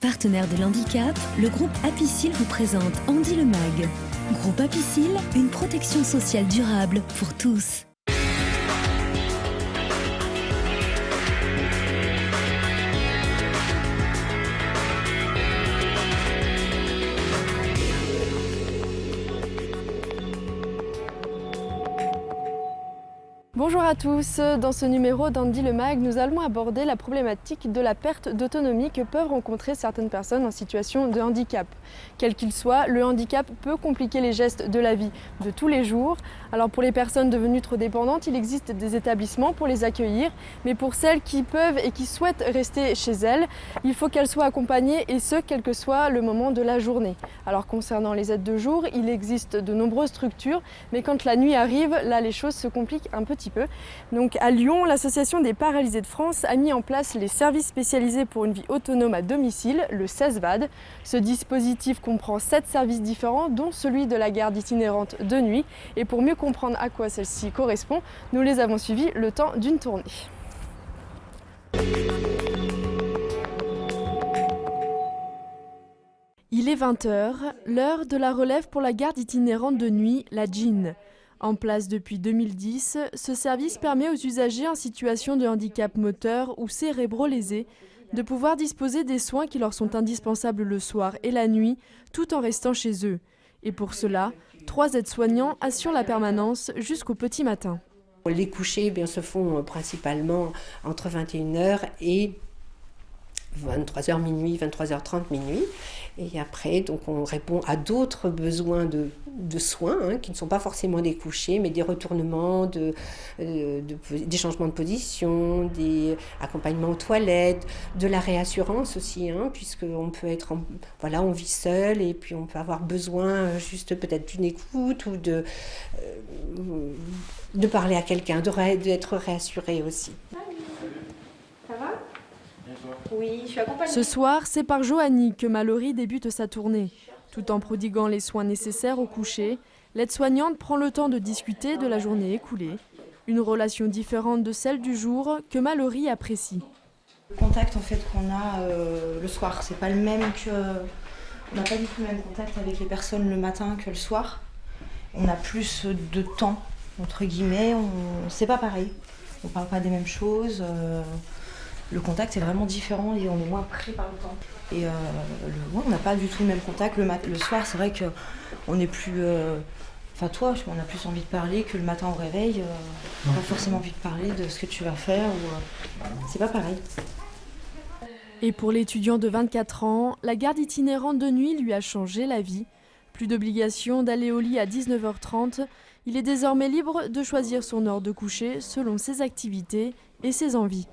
Partenaire de l'handicap, le groupe Apicil vous présente Andy le Mag. Groupe Apicil, une protection sociale durable pour tous. Bonjour à tous, dans ce numéro d'Andy le Mag, nous allons aborder la problématique de la perte d'autonomie que peuvent rencontrer certaines personnes en situation de handicap. Quel qu'il soit, le handicap peut compliquer les gestes de la vie de tous les jours. Alors pour les personnes devenues trop dépendantes, il existe des établissements pour les accueillir, mais pour celles qui peuvent et qui souhaitent rester chez elles, il faut qu'elles soient accompagnées et ce, quel que soit le moment de la journée. Alors concernant les aides de jour, il existe de nombreuses structures, mais quand la nuit arrive, là les choses se compliquent un petit peu. Donc à Lyon, l'Association des paralysés de France a mis en place les services spécialisés pour une vie autonome à domicile, le SESVAD. Ce dispositif comprend 7 services différents, dont celui de la garde itinérante de nuit. Et pour mieux comprendre à quoi celle-ci correspond, nous les avons suivis le temps d'une tournée. Il est 20h, l'heure de la relève pour la garde itinérante de nuit, la GIN. En place depuis 2010, ce service permet aux usagers en situation de handicap moteur ou cérébro-lésé de pouvoir disposer des soins qui leur sont indispensables le soir et la nuit, tout en restant chez eux. Et pour cela, 3 aides-soignants assurent la permanence jusqu'au petit matin. Les couchers se font principalement entre 21h et 23h minuit, 23h30 minuit. Et après, donc, on répond à d'autres besoins de soins qui ne sont pas forcément des couchers, mais des retournements, des changements de position, des accompagnements aux toilettes, de la réassurance aussi, puisqu'on peut être, on vit seul et puis on peut avoir besoin juste peut-être d'une écoute ou de parler à quelqu'un, d'être réassuré aussi. Ça va ? Oui, je suis accompagnée. Ce soir, c'est par Joanie que Mallory débute sa tournée. Tout en prodiguant les soins nécessaires au coucher, l'aide-soignante prend le temps de discuter de la journée écoulée. Une relation différente de celle du jour que Mallory apprécie. Le contact qu'on a le soir, c'est pas le même que... On n'a pas du tout le même contact avec les personnes le matin que le soir. On a plus de temps, entre guillemets, c'est pas pareil. On parle pas des mêmes choses. Le contact est vraiment différent et on est moins pris par le temps. Et on n'a pas du tout le même contact. Le soir, c'est vrai qu'on est plus... on a plus envie de parler que le matin au réveil. On n'a pas forcément envie de parler de ce que tu vas faire. C'est pas pareil. Et pour l'étudiant de 24 ans, la garde itinérante de nuit lui a changé la vie. Plus d'obligation d'aller au lit à 19h30. Il est désormais libre de choisir son heure de coucher selon ses activités et ses envies.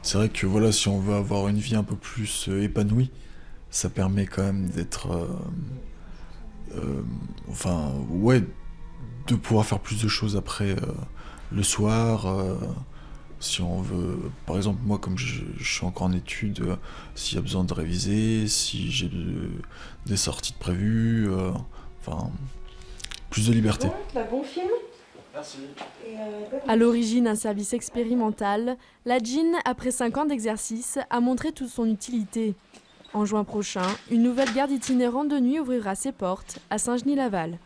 C'est vrai que si on veut avoir une vie un peu plus épanouie, ça permet quand même d'être... de pouvoir faire plus de choses après le soir. Si on veut... Par exemple, moi, comme je suis encore en études, s'il y a besoin de réviser, si j'ai des sorties de prévues, plus de liberté. Bon film. Merci. À l'origine un service expérimental, la GIN, après 5 ans d'exercice, a montré toute son utilité. En juin prochain, une nouvelle garde itinérante de nuit ouvrira ses portes à Saint-Genis-Laval.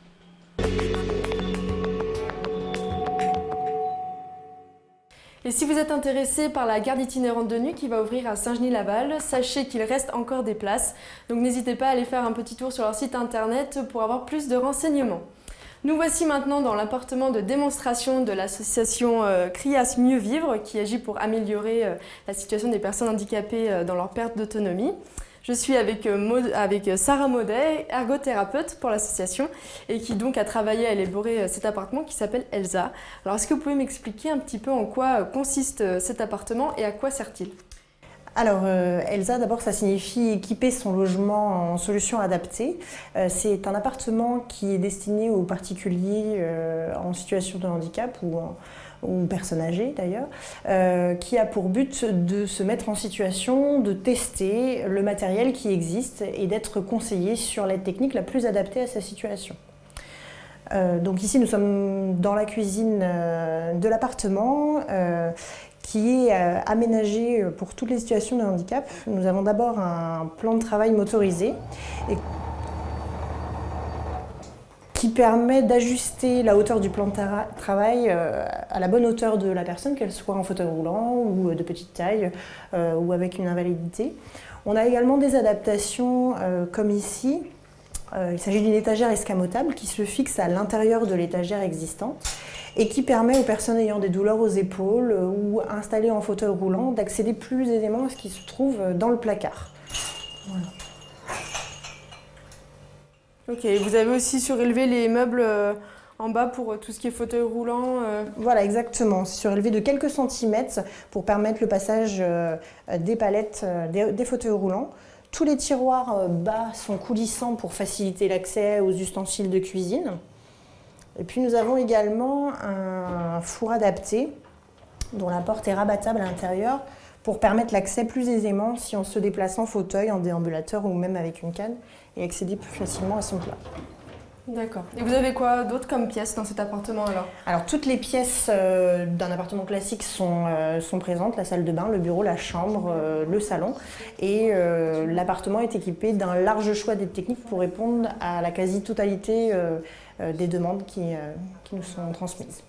Et si vous êtes intéressé par la garde itinérante de nuit qui va ouvrir à Saint-Genis-Laval, sachez qu'il reste encore des places. Donc n'hésitez pas à aller faire un petit tour sur leur site internet pour avoir plus de renseignements. Nous voici maintenant dans l'appartement de démonstration de l'association CRIAS Mieux Vivre qui agit pour améliorer la situation des personnes handicapées dans leur perte d'autonomie. Je suis avec Sarah Maudet, ergothérapeute pour l'association et qui donc a travaillé à élaborer cet appartement qui s'appelle Elsa. Alors est-ce que vous pouvez m'expliquer un petit peu en quoi consiste cet appartement et à quoi sert-il ? Alors, Elsa, d'abord, ça signifie équiper son logement en solutions adaptées. C'est un appartement qui est destiné aux particuliers en situation de handicap ou personnes âgées d'ailleurs, qui a pour but de se mettre en situation de tester le matériel qui existe et d'être conseillé sur l'aide technique la plus adaptée à sa situation. Donc ici, nous sommes dans la cuisine de l'appartement qui est aménagé pour toutes les situations de handicap. Nous avons d'abord un plan de travail motorisé et qui permet d'ajuster la hauteur du plan de travail à la bonne hauteur de la personne, qu'elle soit en fauteuil roulant ou de petite taille ou avec une invalidité. On a également des adaptations comme ici. Il s'agit d'une étagère escamotable qui se fixe à l'intérieur de l'étagère existante et qui permet aux personnes ayant des douleurs aux épaules ou installées en fauteuil roulant d'accéder plus aisément à ce qui se trouve dans le placard. Voilà. Ok, vous avez aussi surélevé les meubles en bas pour tout ce qui est fauteuil roulant. Voilà, exactement. C'est surélevé de quelques centimètres pour permettre le passage des palettes des fauteuils roulants. Tous les tiroirs bas sont coulissants pour faciliter l'accès aux ustensiles de cuisine. Et puis nous avons également un four adapté dont la porte est rabattable à l'intérieur pour permettre l'accès plus aisément si on se déplace en fauteuil, en déambulateur ou même avec une canne et accéder plus facilement à son plat. D'accord. Et vous avez quoi d'autre comme pièces dans cet appartement alors ? Alors toutes les pièces d'un appartement classique sont présentes, la salle de bain, le bureau, la chambre, le salon. Et l'appartement est équipé d'un large choix d'aide technique pour répondre à la quasi-totalité des demandes qui nous sont transmises.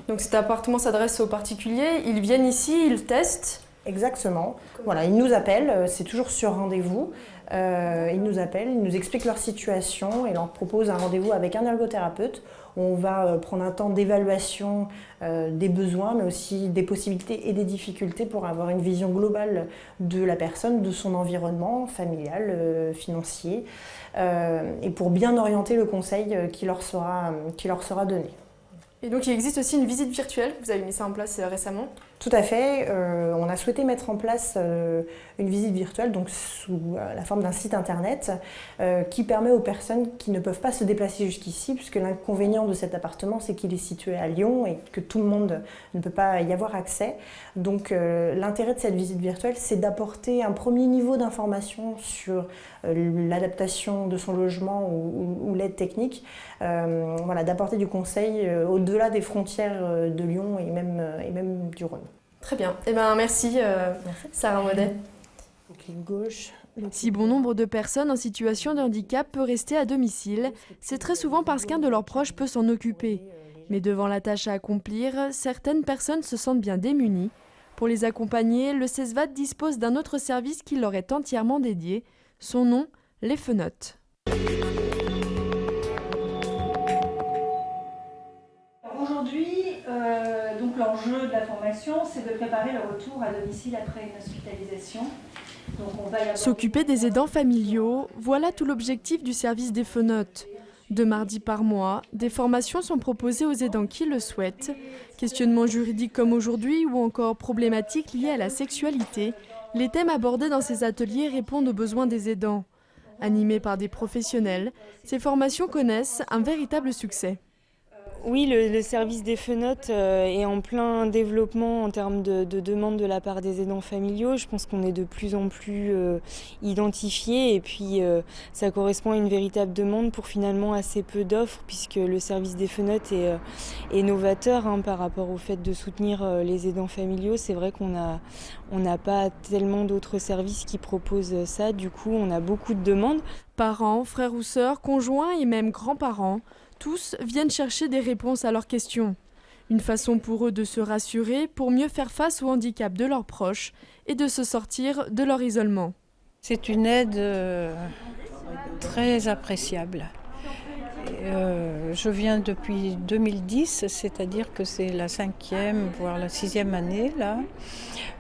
Donc cet appartement s'adresse aux particuliers, ils viennent ici, ils testent ? Exactement. Voilà, ils nous appellent, c'est toujours sur rendez-vous. Ils nous appellent, ils nous expliquent leur situation et leur proposent un rendez-vous avec un ergothérapeute. On va prendre un temps d'évaluation des besoins, mais aussi des possibilités et des difficultés pour avoir une vision globale de la personne, de son environnement familial, financier, et pour bien orienter le conseil qui leur sera donné. Et donc il existe aussi une visite virtuelle, vous avez mis ça en place récemment ? Tout à fait. On a souhaité mettre en place une visite virtuelle donc sous la forme d'un site internet qui permet aux personnes qui ne peuvent pas se déplacer jusqu'ici, puisque l'inconvénient de cet appartement, c'est qu'il est situé à Lyon et que tout le monde ne peut pas y avoir accès. Donc l'intérêt de cette visite virtuelle, c'est d'apporter un premier niveau d'information sur l'adaptation de son logement ou l'aide technique, voilà, d'apporter du conseil au-delà des frontières de Lyon et même du Rhône. Très bien. Eh bien, merci, Sarah Maudet. Gauche. Si bon nombre de personnes en situation de handicap peut rester à domicile, c'est très souvent parce qu'un de leurs proches peut s'en occuper. Mais devant la tâche à accomplir, certaines personnes se sentent bien démunies. Pour les accompagner, le CESVAD dispose d'un autre service qui leur est entièrement dédié. Son nom, les Fenotes. Aujourd'hui, donc l'enjeu de la formation, c'est de préparer le retour à domicile après une hospitalisation. Donc on va S'occuper des aidants familiaux, voilà tout l'objectif du service des Fenotes. 2 mardis par mois, des formations sont proposées aux aidants qui le souhaitent. Questionnements juridiques comme aujourd'hui ou encore problématiques liées à la sexualité, les thèmes abordés dans ces ateliers répondent aux besoins des aidants. Animés par des professionnels, ces formations connaissent un véritable succès. Oui, le service des Fenotes est en plein développement en termes de demandes de la part des aidants familiaux. Je pense qu'on est de plus en plus identifiés et puis ça correspond à une véritable demande pour finalement assez peu d'offres puisque le service des Fenotes est novateur par rapport au fait de soutenir les aidants familiaux. C'est vrai qu'on n'a pas tellement d'autres services qui proposent ça. Du coup, on a beaucoup de demandes. Parents, frères ou sœurs, conjoints et même grands-parents, tous viennent chercher des réponses à leurs questions. Une façon pour eux de se rassurer pour mieux faire face au handicap de leurs proches et de se sortir de leur isolement. C'est une aide très appréciable. Je viens depuis 2010, c'est-à-dire que c'est la 5e, voire la 6e année là.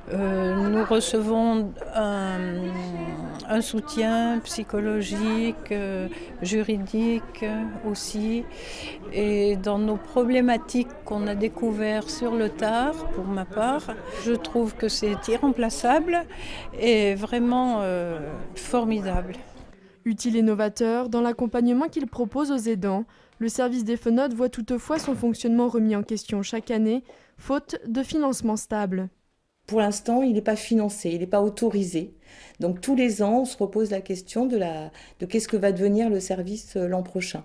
Nous recevons un soutien psychologique, juridique aussi. Et dans nos problématiques qu'on a découvertes sur le tard, pour ma part, je trouve que c'est irremplaçable et vraiment formidable. Utile et novateur, dans l'accompagnement qu'il propose aux aidants, le service des Fenotes voit toutefois son fonctionnement remis en question chaque année, faute de financement stable. Pour l'instant, il n'est pas financé, il n'est pas autorisé. Donc tous les ans, on se repose la question de qu'est-ce que va devenir le service l'an prochain.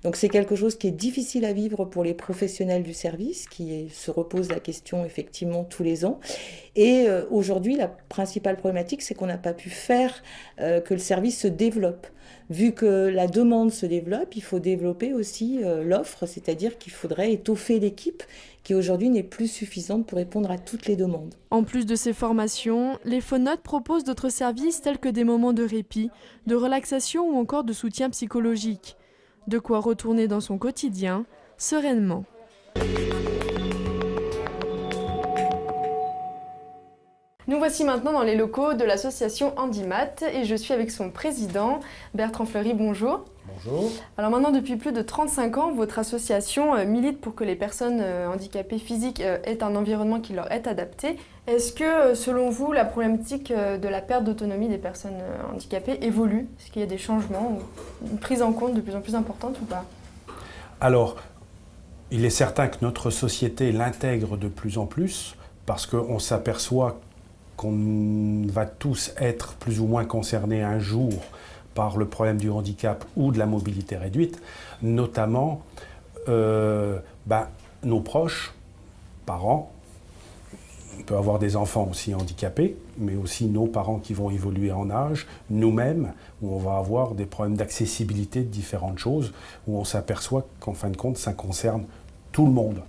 Donc c'est quelque chose qui est difficile à vivre pour les professionnels du service, qui se reposent la question effectivement tous les ans. Et aujourd'hui, la principale problématique, c'est qu'on n'a pas pu faire que le service se développe. Vu que la demande se développe, il faut développer aussi l'offre, c'est-à-dire qu'il faudrait étoffer l'équipe qui aujourd'hui n'est plus suffisante pour répondre à toutes les demandes. En plus de ces formations, les Phonotes proposent d'autres services tels que des moments de répit, de relaxation ou encore de soutien psychologique. De quoi retourner dans son quotidien sereinement. Nous voici maintenant dans les locaux de l'association Handimat et je suis avec son président, Bertrand Fleury. Bonjour. Bonjour. Alors maintenant, depuis plus de 35 ans, votre association milite pour que les personnes handicapées physiques aient un environnement qui leur est adapté. Est-ce que, selon vous, la problématique de la perte d'autonomie des personnes handicapées évolue? Est-ce qu'il y a des changements ou une prise en compte de plus en plus importante ou pas? Alors, il est certain que notre société l'intègre de plus en plus parce qu'on s'aperçoit qu'on va tous être plus ou moins concernés un jour par le problème du handicap ou de la mobilité réduite, notamment nos proches, parents, on peut avoir des enfants aussi handicapés, mais aussi nos parents qui vont évoluer en âge, nous-mêmes, où on va avoir des problèmes d'accessibilité de différentes choses, où on s'aperçoit qu'en fin de compte, ça concerne tout le monde,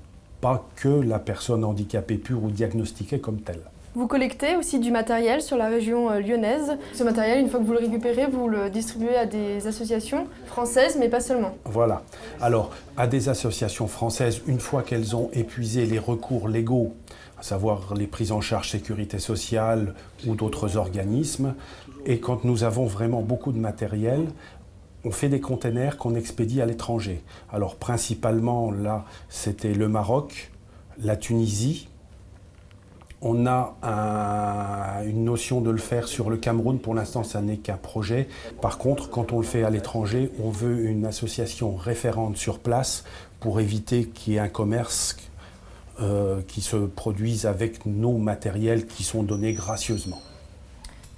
pas que la personne handicapée pure ou diagnostiquée comme telle. Vous collectez aussi du matériel sur la région lyonnaise. Ce matériel, une fois que vous le récupérez, vous le distribuez à des associations françaises, mais pas seulement. Voilà. Alors, à des associations françaises, une fois qu'elles ont épuisé les recours légaux, à savoir les prises en charge sécurité sociale ou d'autres organismes, et quand nous avons vraiment beaucoup de matériel, on fait des containers qu'on expédie à l'étranger. Alors, principalement, là, c'était le Maroc, la Tunisie. On a une notion de le faire sur le Cameroun. Pour l'instant, ça n'est qu'un projet. Par contre, quand on le fait à l'étranger, on veut une association référente sur place pour éviter qu'il y ait un commerce qui se produise avec nos matériels qui sont donnés gracieusement.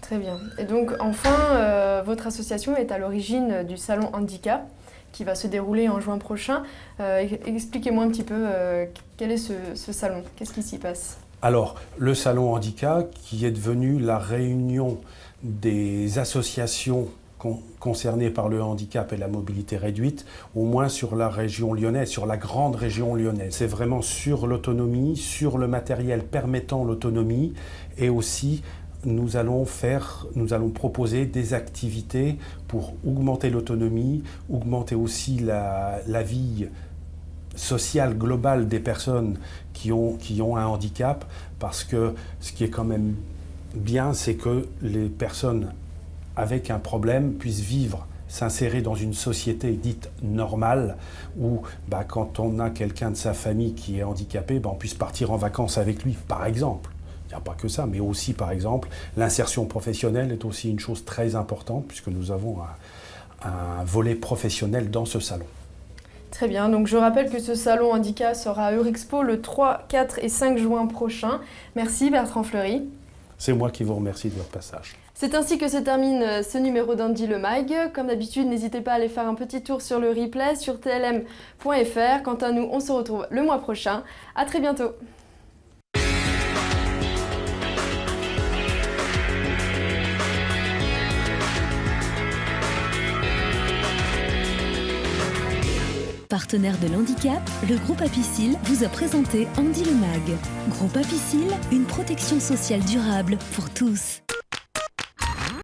Très bien. Et donc, enfin, votre association est à l'origine du Salon Handicap qui va se dérouler en juin prochain. Expliquez-moi un petit peu quel est ce salon, qu'est-ce qui s'y passe? Alors, le Salon Handicap, qui est devenu la réunion des associations concernées par le handicap et la mobilité réduite, au moins sur la région lyonnaise, sur la grande région lyonnaise. C'est vraiment sur l'autonomie, sur le matériel permettant l'autonomie, et aussi nous allons proposer des activités pour augmenter l'autonomie, augmenter aussi la vie sociale globale des personnes qui ont un handicap, parce que ce qui est quand même bien, c'est que les personnes avec un problème puissent vivre, s'insérer dans une société dite normale, où quand on a quelqu'un de sa famille qui est handicapé, on puisse partir en vacances avec lui, par exemple. Il n'y a pas que ça, mais aussi, par exemple, l'insertion professionnelle est aussi une chose très importante, puisque nous avons un volet professionnel dans ce salon. Très bien, donc je rappelle que ce salon handicap sera à Eurexpo le 3, 4 et 5 juin prochain. Merci Bertrand Fleury. C'est moi qui vous remercie de votre passage. C'est ainsi que se termine ce numéro d'Andy le Mag. Comme d'habitude, n'hésitez pas à aller faire un petit tour sur le replay sur tlm.fr. Quant à nous, on se retrouve le mois prochain. À très bientôt. Partenaire de l'handicap, le groupe Apicil vous a présenté Andy le Mag. Groupe Apicil, une protection sociale durable pour tous.